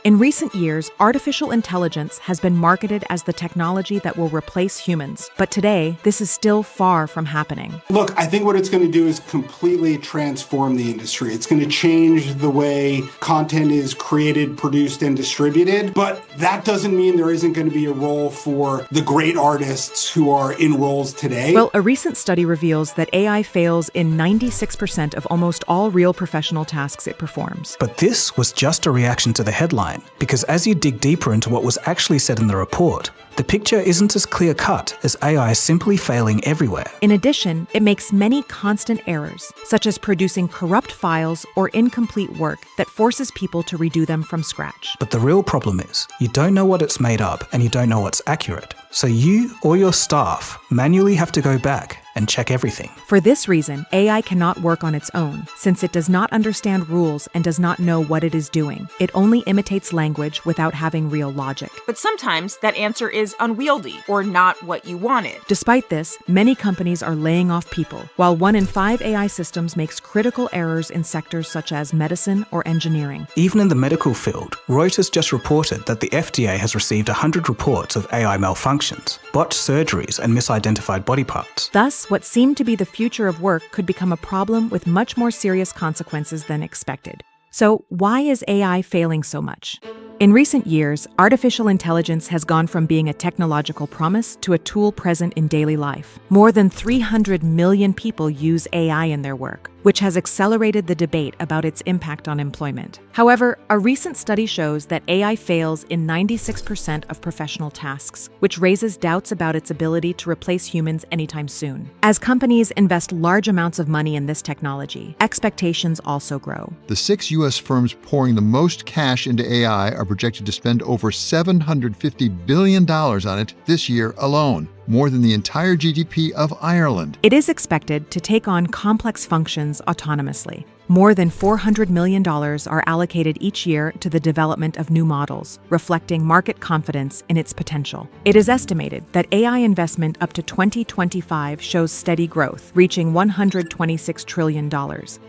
In recent years, artificial intelligence has been marketed as the technology that will replace humans. But today, this is still far from happening. Look, I think what it's going to do is completely transform the industry. It's going to change the way content is created, produced, and distributed. But that doesn't mean there isn't going to be a role for the great artists who are in roles today. Well, a recent study reveals that AI fails in 96% of almost all real professional tasks it performs. But this was just a reaction to the headline, because as you dig deeper into what was actually said in the report, the picture isn't as clear-cut as AI simply failing everywhere. In addition, it makes many constant errors, such as producing corrupt files or incomplete work that forces people to redo them from scratch. But the real problem is, you don't know what it's made up and you don't know what's accurate. So you or your staff manually have to go back and check everything. For this reason, AI cannot work on its own, since it does not understand rules and does not know what it is doing. It only imitates language without having real logic. But sometimes that answer is unwieldy or not what you wanted. Despite this, many companies are laying off people, while 1 in 5 AI systems makes critical errors in sectors such as medicine or engineering. Even in the medical field, Reuters just reported that the FDA has received 100 reports of AI malfunctions, botched surgeries, and misidentified body parts. Thus, what seemed to be the future of work could become a problem with much more serious consequences than expected. So, why is AI failing so much? In recent years, artificial intelligence has gone from being a technological promise to a tool present in daily life. More than 300 million people use AI in their work, which has accelerated the debate about its impact on employment. However, a recent study shows that AI fails in 96% of professional tasks, which raises doubts about its ability to replace humans anytime soon. As companies invest large amounts of money in this technology, expectations also grow. The 6 U.S. firms pouring the most cash into AI are projected to spend over $750 billion on it this year alone, more than the entire GDP of Ireland. It is expected to take on complex functions autonomously. More than $400 million are allocated each year to the development of new models, reflecting market confidence in its potential. It is estimated that AI investment up to 2025 shows steady growth, reaching $126 trillion.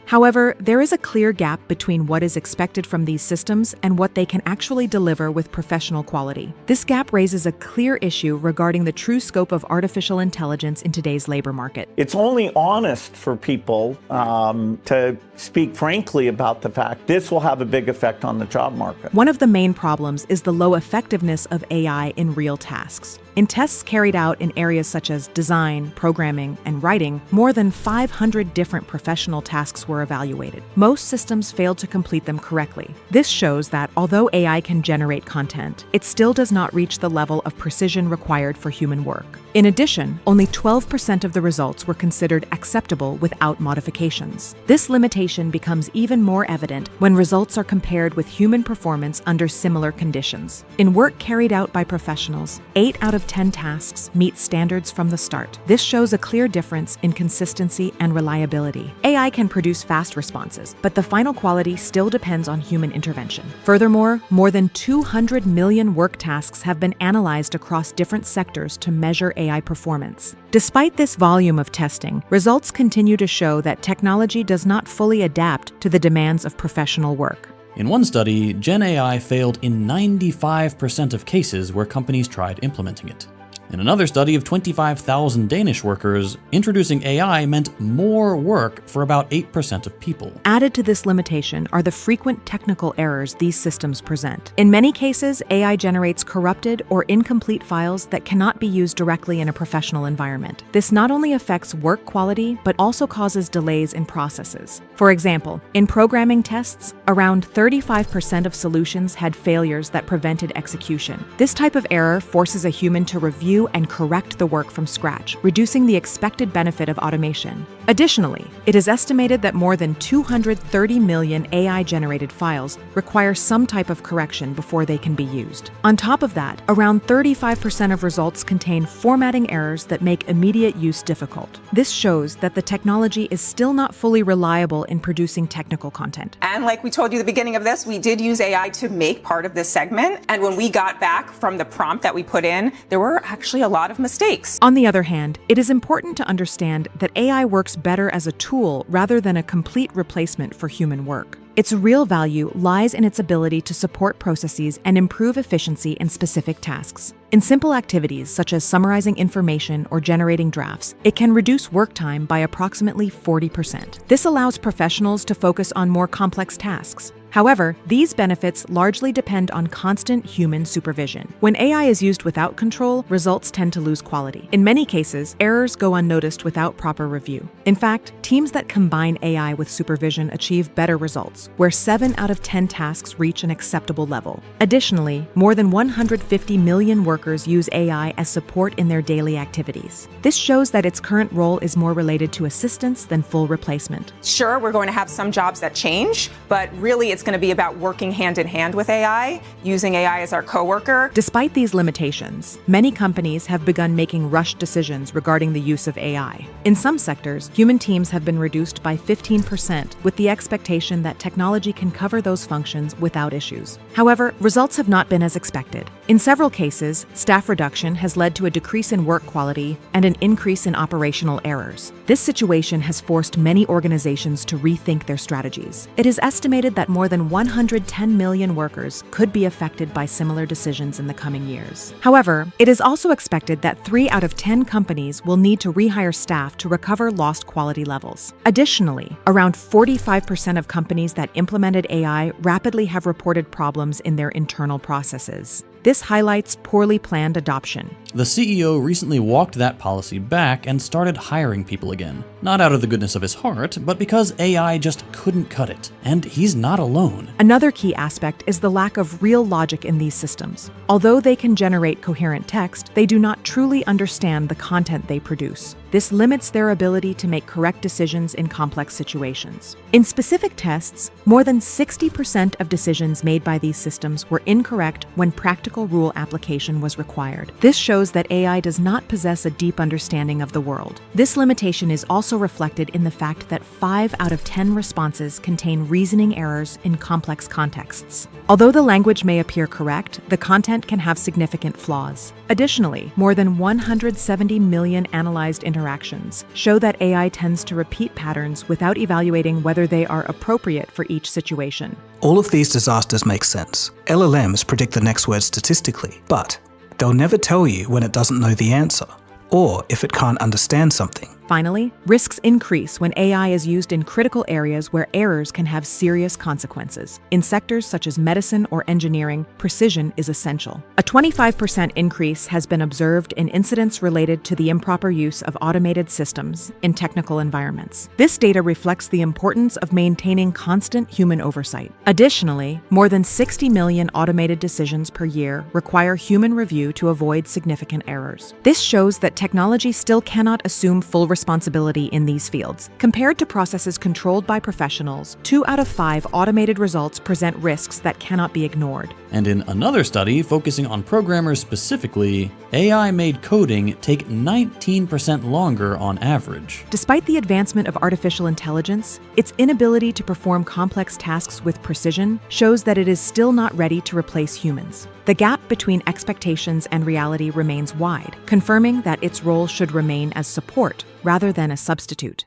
However, there is a clear gap between what is expected from these systems and what they can actually deliver with professional quality. This gap raises a clear issue regarding the true scope of artificial intelligence in today's labor market. It's only honest for people to speak frankly about the fact this will have a big effect on the job market. One of the main problems is the low effectiveness of AI in real tasks. In tests carried out in areas such as design, programming, and writing, more than 500 different professional tasks were evaluated. Most systems failed to complete them correctly. This shows that although AI can generate content, it still does not reach the level of precision required for human work. In addition, only 12% of the results were considered acceptable without modifications. This limitation becomes even more evident when results are compared with human performance under similar conditions. In work carried out by professionals, 8 out of 10 tasks meet standards from the start. This shows a clear difference in consistency and reliability. AI can produce fast responses, but the final quality still depends on human intervention. Furthermore, more than 200 million work tasks have been analyzed across different sectors to measure AI performance. Despite this volume of testing, results continue to show that technology does not fully adapt to the demands of professional work. In one study, Gen AI failed in 95% of cases where companies tried implementing it. In another study of 25,000 Danish workers, introducing AI meant more work for about 8% of people. Added to this limitation are the frequent technical errors these systems present. In many cases, AI generates corrupted or incomplete files that cannot be used directly in a professional environment. This not only affects work quality, but also causes delays in processes. For example, in programming tests, around 35% of solutions had failures that prevented execution. This type of error forces a human to review and correct the work from scratch, reducing the expected benefit of automation. Additionally, it is estimated that more than 230 million AI-generated files require some type of correction before they can be used. On top of that, around 35% of results contain formatting errors that make immediate use difficult. This shows that the technology is still not fully reliable in producing technical content. And like we told you at the beginning of this, we did use AI to make part of this segment. And when we got back from the prompt that we put in, there were actually a lot of mistakes. On the other hand, it is important to understand that AI works better as a tool rather than a complete replacement for human work. Its real value lies in its ability to support processes and improve efficiency in specific tasks. In simple activities such as summarizing information or generating drafts, it can reduce work time by approximately 40%. This allows professionals to focus on more complex tasks. However, these benefits largely depend on constant human supervision. When AI is used without control, results tend to lose quality. In many cases, errors go unnoticed without proper review. In fact, teams that combine AI with supervision achieve better results, where 7 out of 10 tasks reach an acceptable level. Additionally, more than 150 million workers use AI as support in their daily activities. This shows that its current role is more related to assistance than full replacement. Sure, we're going to have some jobs that change, but really it's going to be about working hand in hand with AI, using AI as our coworker. Despite these limitations, many companies have begun making rushed decisions regarding the use of AI. In some sectors, human teams have been reduced by 15% with the expectation that technology can cover those functions without issues. However, results have not been as expected. In several cases, staff reduction has led to a decrease in work quality and an increase in operational errors. This situation has forced many organizations to rethink their strategies. It is estimated that more than 110 million workers could be affected by similar decisions in the coming years. However, it is also expected that 3 out of 10 companies will need to rehire staff to recover lost quality levels. Additionally, around 45% of companies that implemented AI rapidly have reported problems in their internal processes. This highlights poorly planned adoption. The CEO recently walked that policy back and started hiring people again. Not out of the goodness of his heart, but because AI just couldn't cut it. And he's not alone. Another key aspect is the lack of real logic in these systems. Although they can generate coherent text, they do not truly understand the content they produce. This limits their ability to make correct decisions in complex situations. In specific tests, more than 60% of decisions made by these systems were incorrect when practical rule application was required. This shows that AI does not possess a deep understanding of the world. This limitation is also reflected in the fact that 5 out of 10 responses contain reasoning errors in complex contexts. Although the language may appear correct, the content can have significant flaws. Additionally, more than 170 million analyzed interactions show that AI tends to repeat patterns without evaluating whether they are appropriate for each situation. All of these disasters make sense. LLMs predict the next word statistically, but they'll never tell you when it doesn't know the answer, or if it can't understand something. Finally, risks increase when AI is used in critical areas where errors can have serious consequences. In sectors such as medicine or engineering, precision is essential. A 25% increase has been observed in incidents related to the improper use of automated systems in technical environments. This data reflects the importance of maintaining constant human oversight. Additionally, more than 60 million automated decisions per year require human review to avoid significant errors. This shows that technology still cannot assume full responsibility in these fields. Compared to processes controlled by professionals, 2 out of 5 automated results present risks that cannot be ignored. And in another study focusing on programmers specifically, AI-made coding take 19% longer on average. Despite the advancement of artificial intelligence, its inability to perform complex tasks with precision shows that it is still not ready to replace humans. The gap between expectations and reality remains wide, confirming that its role should remain as support rather than a substitute.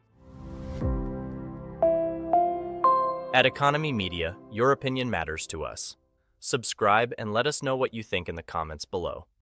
At Economy Media, your opinion matters to us. Subscribe and let us know what you think in the comments below.